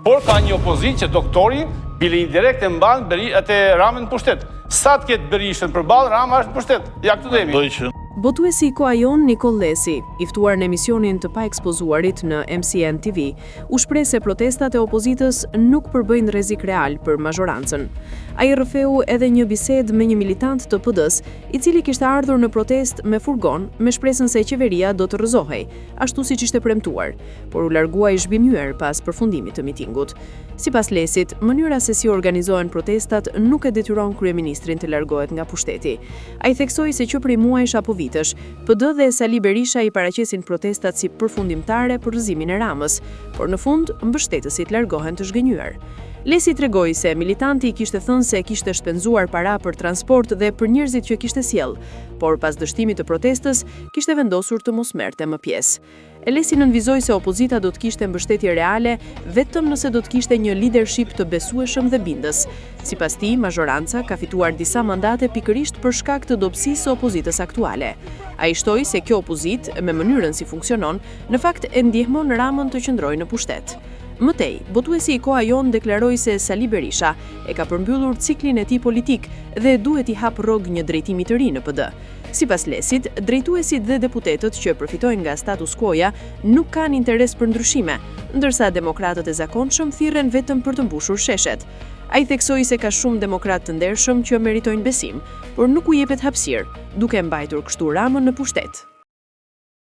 Por ka një opozitë që doktori, bile indirekt e mban Ramën në pushtet. Sa të ketë Berishën përballë, Rama është në pushtet. Ja këtu dhemi. Botuesi i Koa Jon Nikol Lesi, i ftuar në emisionin të pa ekspozuarit në MCN TV, u shpreh se protestat e opozitës nuk përbëjnë rrezik real për mazhorancën. Ai rrëfeu edhe një bisedë me një militant të PD-s, i cili kishte ardhur në protestë me furgon me shpresën se qeveria do të rrëzohej, ashtu siç ishte premtuar, por u largua i zhbimyer pas përfundimit të mitingut. Sipas Lesit, mënyra se si organizohen protestat nuk e detyron kryeministrin të largohet nga pushteti. Ai theksoi se që prej muajsh apo vitesh, PD dhe Sali Berisha i paraqesin protestat si përfundimtare për rrëzimin e Ramës, por në fund mbështetësit largohen të zhgënjur. Lesi tregoi se militanti i kishte thënë se kishte shpenzuar para për transport dhe për njerëzit që kishte sjell, por pas dështimit të protestës kishte vendosur të mos merrte më pjesë. Lesi nënvizoi se opozita do të kishte mbështetje reale vetëm nëse do të kishte një leadership të besueshëm dhe bindës. Sipas tij, mazhoranca ka fituar disa mandate pikërisht për shkak të dobësisë së opozitës aktuale. Ai shtoi se kjo opozitë, me mënyrën si funksionon, në fakt e ndihmon Ramën të qëndrojë në pushtet. Mëtej, botuesi i Koa Jon deklaroi se Sali Berisha e ka përmbyllur ciklin e tij politik dhe duhet i hap rrogë një drejtimi të ri në PD. Sipas Lesit, drejtuesit dhe deputetët që përfitojnë nga status quo-ja nuk kanë interes për ndryshime, ndërsa demokratët e zakonshëm thirren vetëm për të mbushur sheshet. Ai theksoi se ka shumë demokratë të ndershëm që meritojnë besim, por nuk u jepet hapësirë, duke mbajtur kështu Ramën në pushtet.